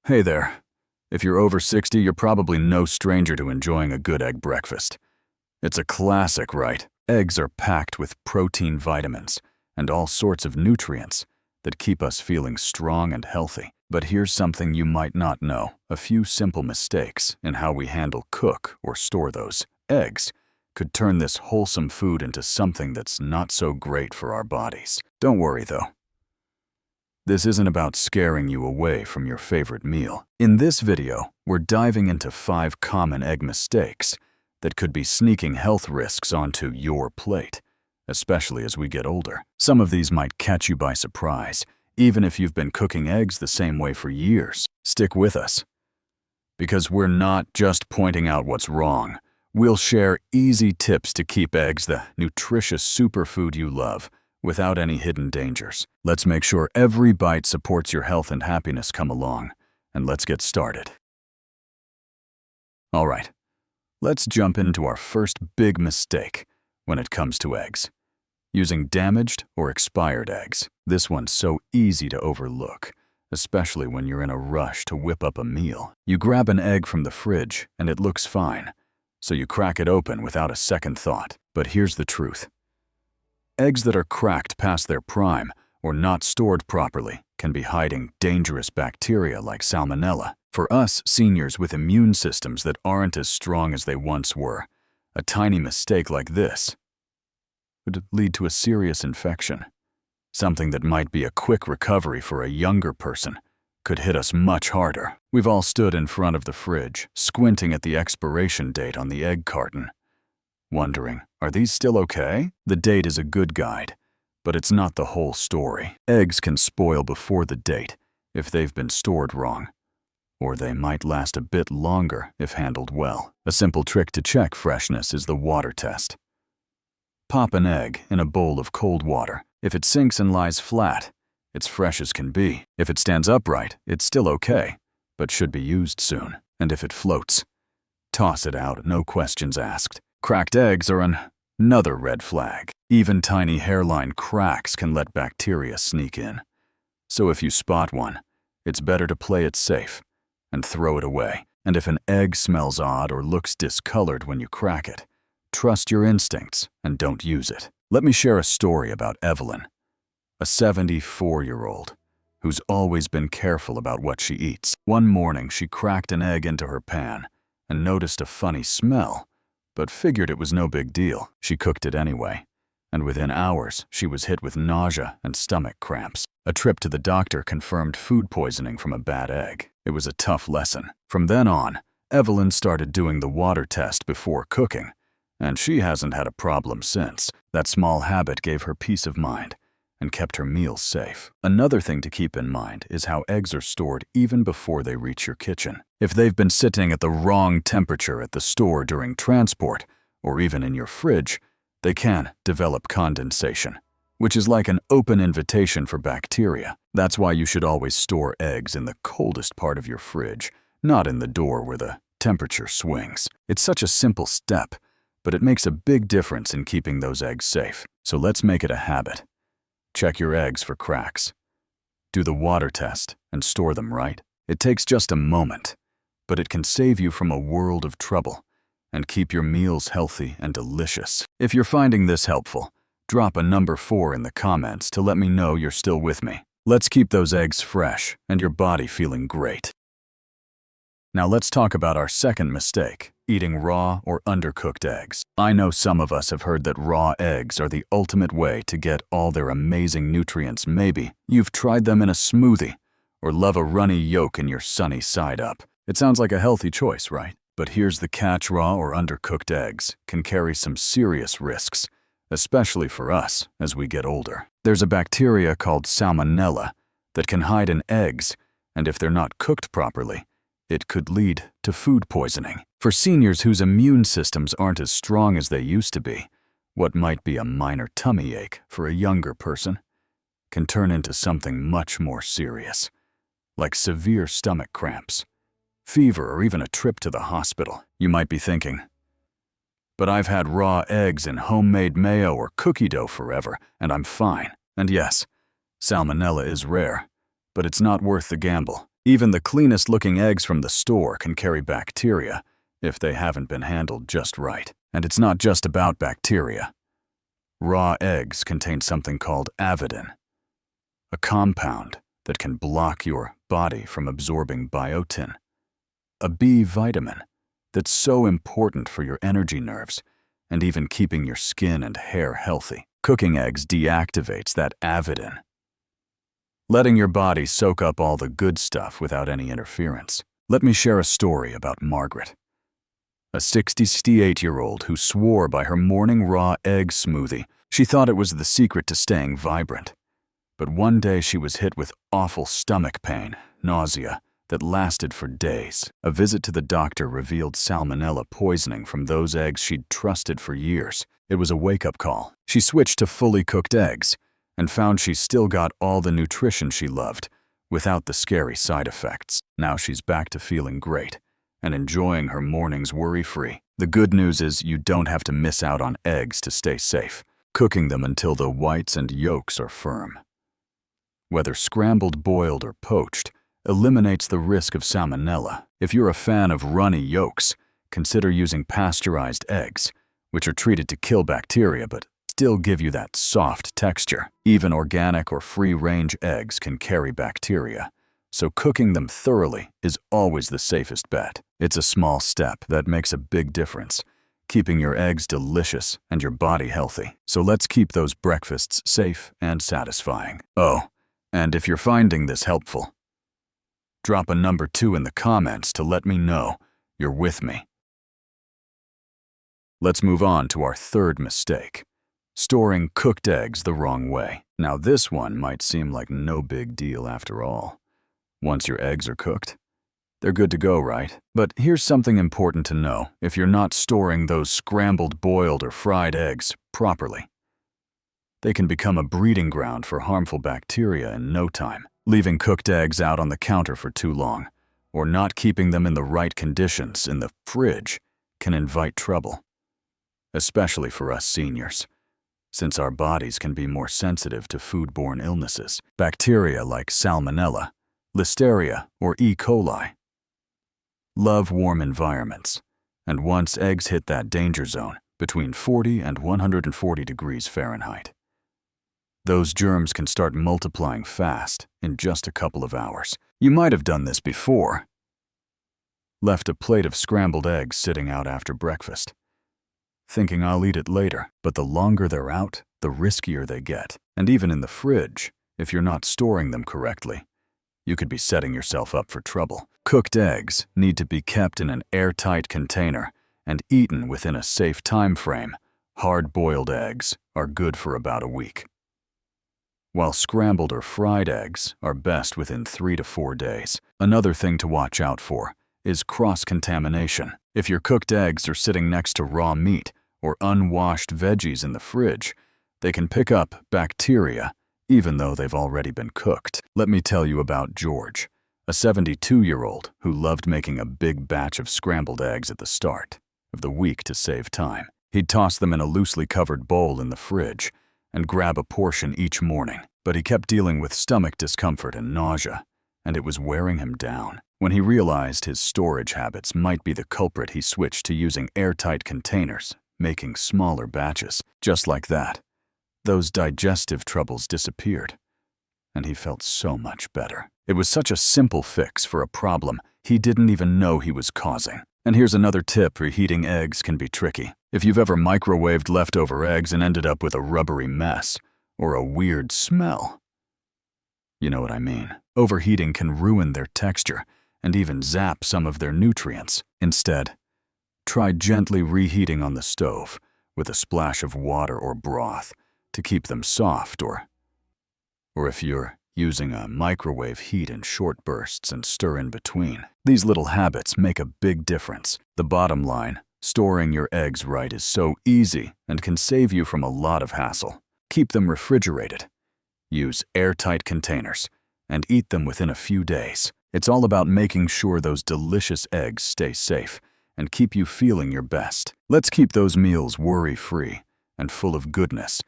Hey there. If you're over 60, you're probably no stranger to enjoying a good egg breakfast. It's a classic, right? Eggs are packed with protein, vitamins, and all sorts of nutrients that keep us feeling strong and healthy. But here's something you might not know. A few simple mistakes in how we handle, cook, or store those eggs could turn this wholesome food into something that's not so great for our bodies. Don't worry, though. This isn't about scaring you away from your favorite meal. In this video, we're diving into 5 common egg mistakes that could be sneaking health risks onto your plate, especially as we get older. Some of these might catch you by surprise, even if you've been cooking eggs the same way for years. Stick with us, because we're not just pointing out what's wrong. We'll share easy tips to keep eggs the nutritious superfood you love, without any hidden dangers. Let's make sure every bite supports your health and happiness. Come along, and let's get started. All right, let's jump into our first big mistake when it comes to eggs. Using damaged or expired eggs. This one's so easy to overlook, especially when you're in a rush to whip up a meal. You grab an egg from the fridge and it looks fine, so you crack it open without a second thought. But here's the truth. Eggs that are cracked past their prime or not stored properly can be hiding dangerous bacteria like salmonella. For us seniors with immune systems that aren't as strong as they once were, a tiny mistake like this would lead to a serious infection. Something that might be a quick recovery for a younger person could hit us much harder. We've all stood in front of the fridge, squinting at the expiration date on the egg carton, wondering, are these still okay? The date is a good guide, but it's not the whole story. Eggs can spoil before the date if they've been stored wrong, or they might last a bit longer if handled well. A simple trick to check freshness is the water test. Pop an egg in a bowl of cold water. If it sinks and lies flat, it's fresh as can be. If it stands upright, it's still okay, but should be used soon. And if it floats, toss it out, no questions asked. Cracked eggs are another red flag. Even tiny hairline cracks can let bacteria sneak in. So if you spot one, it's better to play it safe and throw it away. And if an egg smells odd or looks discolored when you crack it, trust your instincts and don't use it. Let me share a story about Evelyn, a 74-year-old who's always been careful about what she eats. One morning, she cracked an egg into her pan and noticed a funny smell, but figured it was no big deal. She cooked it anyway, and within hours, she was hit with nausea and stomach cramps. A trip to the doctor confirmed food poisoning from a bad egg. It was a tough lesson. From then on, Evelyn started doing the water test before cooking, and she hasn't had a problem since. That small habit gave her peace of mind and kept her meals safe. Another thing to keep in mind is how eggs are stored even before they reach your kitchen. If they've been sitting at the wrong temperature at the store during transport, or even in your fridge, they can develop condensation, which is like an open invitation for bacteria. That's why you should always store eggs in the coldest part of your fridge, not in the door where the temperature swings. It's such a simple step, but it makes a big difference in keeping those eggs safe. So let's make it a habit. Check your eggs for cracks. Do the water test and store them right. It takes just a moment, but it can save you from a world of trouble and keep your meals healthy and delicious. If you're finding this helpful, drop a number 4 in the comments to let me know you're still with me. Let's keep those eggs fresh and your body feeling great. Now let's talk about our second mistake, eating raw or undercooked eggs. I know some of us have heard that raw eggs are the ultimate way to get all their amazing nutrients. Maybe you've tried them in a smoothie or love a runny yolk in your sunny side up. It sounds like a healthy choice, right? But here's the catch: raw or undercooked eggs can carry some serious risks, especially for us as we get older. There's a bacteria called salmonella that can hide in eggs, and if they're not cooked properly, it could lead to food poisoning. For seniors whose immune systems aren't as strong as they used to be, what might be a minor tummy ache for a younger person can turn into something much more serious, like severe stomach cramps, fever, or even a trip to the hospital. You might be thinking, but I've had raw eggs in homemade mayo or cookie dough forever, and I'm fine. And yes, salmonella is rare, but it's not worth the gamble. Even the cleanest looking eggs from the store can carry bacteria if they haven't been handled just right. And it's not just about bacteria. Raw eggs contain something called avidin, a compound that can block your body from absorbing biotin, a B vitamin that's so important for your energy nerves and even keeping your skin and hair healthy. Cooking eggs deactivates that avidin, letting your body soak up all the good stuff without any interference. Let me share a story about Margaret, a 68-year-old who swore by her morning raw egg smoothie. She thought it was the secret to staying vibrant. But one day she was hit with awful stomach pain, nausea, that lasted for days. A visit to the doctor revealed salmonella poisoning from those eggs she'd trusted for years. It was a wake-up call. She switched to fully cooked eggs and found she still got all the nutrition she loved without the scary side effects. Now she's back to feeling great and enjoying her mornings worry-free. The good news is you don't have to miss out on eggs to stay safe, cooking them until the whites and yolks are firm. Whether scrambled, boiled, or poached, eliminates the risk of salmonella. If you're a fan of runny yolks, consider using pasteurized eggs, which are treated to kill bacteria but still give you that soft texture. Even organic or free-range eggs can carry bacteria, so cooking them thoroughly is always the safest bet. It's a small step that makes a big difference, keeping your eggs delicious and your body healthy. So let's keep those breakfasts safe and satisfying. Oh, and if you're finding this helpful, drop a number 2 in the comments to let me know you're with me. Let's move on to our third mistake, storing cooked eggs the wrong way. Now this one might seem like no big deal after all. Once your eggs are cooked, they're good to go, right? But here's something important to know if you're not storing those scrambled, boiled, or fried eggs properly. They can become a breeding ground for harmful bacteria in no time. Leaving cooked eggs out on the counter for too long, or not keeping them in the right conditions in the fridge, can invite trouble, especially for us seniors, since our bodies can be more sensitive to foodborne illnesses. Bacteria like salmonella, listeria, or E. coli love warm environments, and once eggs hit that danger zone between 40 and 140 degrees Fahrenheit, those germs can start multiplying fast in just a couple of hours. You might have done this before. Left a plate of scrambled eggs sitting out after breakfast, thinking I'll eat it later. But the longer they're out, the riskier they get. And even in the fridge, if you're not storing them correctly, you could be setting yourself up for trouble. Cooked eggs need to be kept in an airtight container and eaten within a safe time frame. Hard-boiled eggs are good for about a week, while scrambled or fried eggs are best within 3 to 4 days. Another thing to watch out for is cross-contamination. If your cooked eggs are sitting next to raw meat or unwashed veggies in the fridge, they can pick up bacteria even though they've already been cooked. Let me tell you about George, a 72-year-old who loved making a big batch of scrambled eggs at the start of the week to save time. He'd toss them in a loosely covered bowl in the fridge and grab a portion each morning. But he kept dealing with stomach discomfort and nausea, and it was wearing him down. When he realized his storage habits might be the culprit, he switched to using airtight containers, making smaller batches. Just like that, those digestive troubles disappeared, and he felt so much better. It was such a simple fix for a problem he didn't even know he was causing. And here's another tip: reheating eggs can be tricky. If you've ever microwaved leftover eggs and ended up with a rubbery mess or a weird smell, you know what I mean. Overheating can ruin their texture and even zap some of their nutrients. Instead, try gently reheating on the stove with a splash of water or broth to keep them soft, or if you're using a microwave, heat in short bursts and stir in between. These little habits make a big difference. The bottom line, storing your eggs right is so easy and can save you from a lot of hassle. Keep them refrigerated, use airtight containers, and eat them within a few days. It's all about making sure those delicious eggs stay safe and keep you feeling your best. Let's keep those meals worry-free and full of goodness.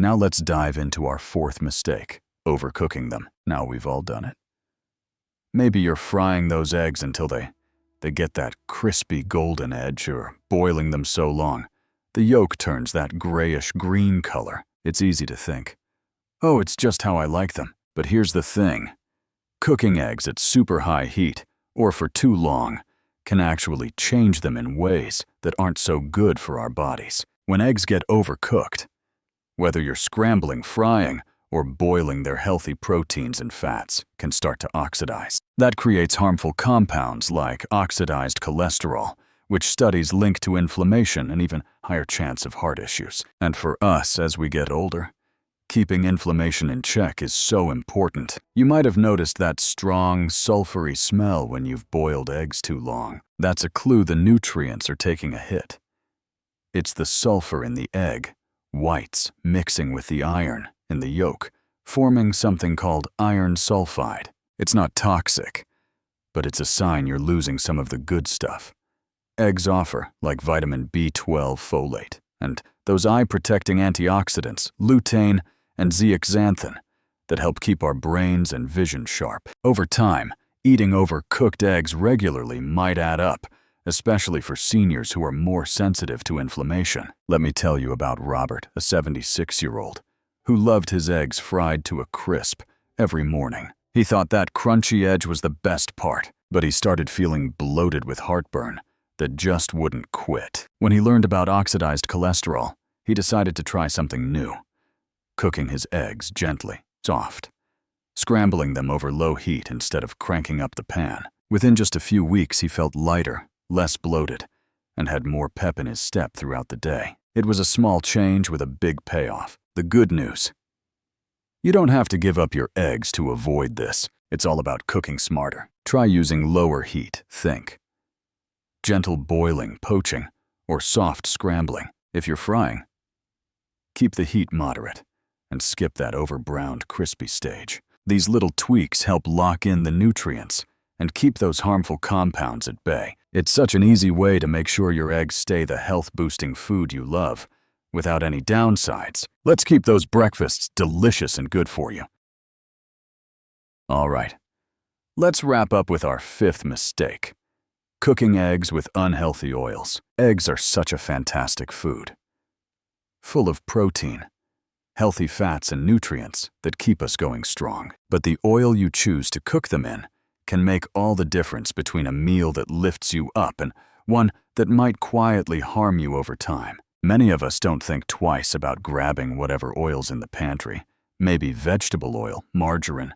Now let's dive into our fourth mistake, overcooking them. Now we've all done it. Maybe you're frying those eggs until they get that crispy golden edge, or boiling them so long the yolk turns that grayish-green color. It's easy to think, oh, it's just how I like them. But here's the thing. Cooking eggs at super high heat, or for too long, can actually change them in ways that aren't so good for our bodies. When eggs get overcooked, whether you're scrambling, frying, or boiling, their healthy proteins and fats can start to oxidize. That creates harmful compounds like oxidized cholesterol, which studies link to inflammation and even higher chance of heart issues. And for us, as we get older, keeping inflammation in check is so important. You might have noticed that strong, sulfury smell when you've boiled eggs too long. That's a clue the nutrients are taking a hit. It's the sulfur in the egg whites mixing with the iron in the yolk, forming something called iron sulfide. It's not toxic, but it's a sign you're losing some of the good stuff eggs offer, like vitamin B12 folate, and those eye-protecting antioxidants, lutein and zeaxanthin, that help keep our brains and vision sharp. Over time, eating overcooked eggs regularly might add up, especially for seniors who are more sensitive to inflammation. Let me tell you about Robert, a 76-year-old, who loved his eggs fried to a crisp every morning. He thought that crunchy edge was the best part, but he started feeling bloated with heartburn that just wouldn't quit. When he learned about oxidized cholesterol, he decided to try something new. Cooking his eggs gently, soft, scrambling them over low heat instead of cranking up the pan. Within just a few weeks, he felt lighter, less bloated, and had more pep in his step throughout the day. It was a small change with a big payoff. The good news: you don't have to give up your eggs to avoid this. It's all about cooking smarter. Try using lower heat, think gentle boiling, poaching, or soft scrambling. If you're frying, keep the heat moderate and skip that over-browned, crispy stage. These little tweaks help lock in the nutrients and keep those harmful compounds at bay. It's such an easy way to make sure your eggs stay the health-boosting food you love without any downsides. Let's keep those breakfasts delicious and good for you. All right, let's wrap up with our fifth mistake: cooking eggs with unhealthy oils. Eggs are such a fantastic food, full of protein, healthy fats, and nutrients that keep us going strong. But the oil you choose to cook them in can make all the difference between a meal that lifts you up and one that might quietly harm you over time. Many of us don't think twice about grabbing whatever oil's in the pantry, maybe vegetable oil, margarine,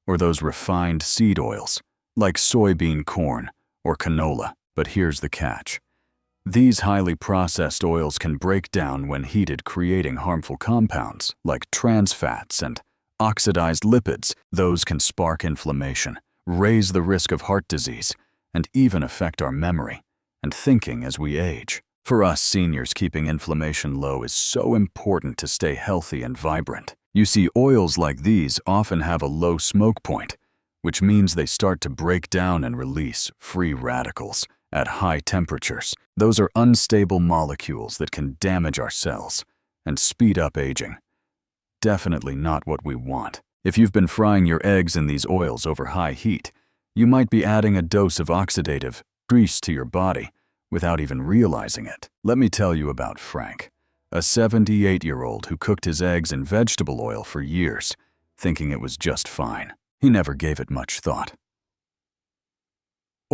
or those refined seed oils like soybean corn or canola. But here's the catch. These highly processed oils can break down when heated, creating harmful compounds like trans fats and oxidized lipids. Those can spark inflammation, raise the risk of heart disease, and even affect our memory and thinking as we age. For us seniors, keeping inflammation low is so important to stay healthy and vibrant. You see, oils like these often have a low smoke point, which means they start to break down and release free radicals at high temperatures. Those are unstable molecules that can damage our cells and speed up aging. Definitely not what we want. If you've been frying your eggs in these oils over high heat, you might be adding a dose of oxidative grease to your body without even realizing it. Let me tell you about Frank, a 78-year-old who cooked his eggs in vegetable oil for years, thinking it was just fine. He never gave it much thought.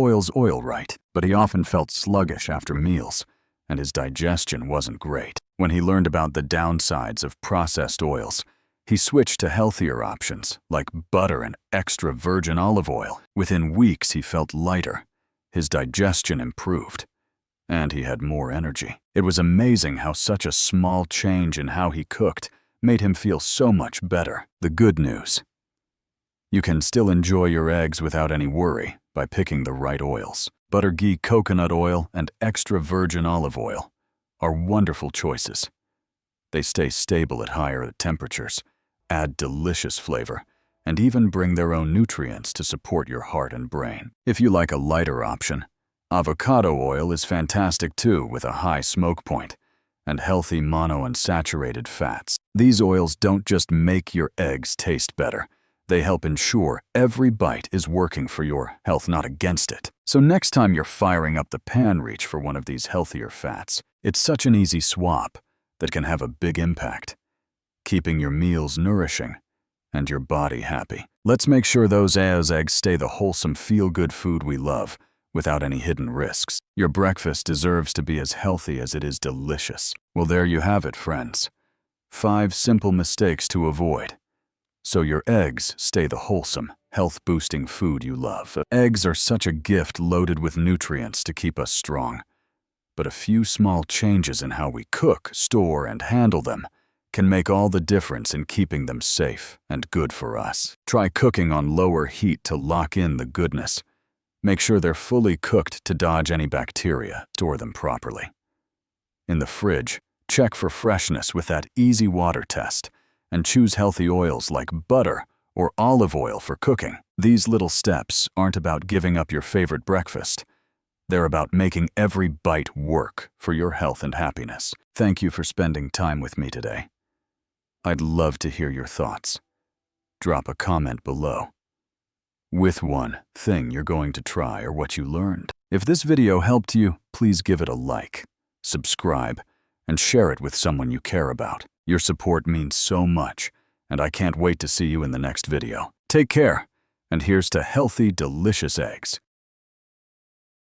Oil's oil, right? But he often felt sluggish after meals, and his digestion wasn't great. When he learned about the downsides of processed oils, he switched to healthier options like butter and extra virgin olive oil. Within weeks, he felt lighter, his digestion improved, and he had more energy. It was amazing how such a small change in how he cooked made him feel so much better. The good news: you can still enjoy your eggs without any worry by picking the right oils. Butter, ghee, coconut oil, and extra virgin olive oil are wonderful choices. They stay stable at higher temperatures, add delicious flavor, and even bring their own nutrients to support your heart and brain. If you like a lighter option, avocado oil is fantastic too, with a high smoke point and healthy monounsaturated fats. These oils don't just make your eggs taste better, They help ensure every bite is working for your health, not against it. So next time you're firing up the pan, reach for one of these healthier fats. It's such an easy swap that can have a big impact, keeping your meals nourishing and your body happy. Let's make sure those eggs stay the wholesome, feel-good food we love without any hidden risks. Your breakfast deserves to be as healthy as it is delicious. Well, there you have it, friends. 5 simple mistakes to avoid so your eggs stay the wholesome, health-boosting food you love. Eggs are such a gift loaded with nutrients to keep us strong. But a few small changes in how we cook, store, and handle them can make all the difference in keeping them safe and good for us. Try cooking on lower heat to lock in the goodness. Make sure they're fully cooked to dodge any bacteria. Store them properly. In the fridge, check for freshness with that easy water test, and choose healthy oils like butter or olive oil for cooking. These little steps aren't about giving up your favorite breakfast. They're about making every bite work for your health and happiness. Thank you for spending time with me today. I'd love to hear your thoughts. Drop a comment below with one thing you're going to try or what you learned. If this video helped you, please give it a like, subscribe, and share it with someone you care about. Your support means so much, and I can't wait to see you in the next video. Take care, and here's to healthy, delicious eggs.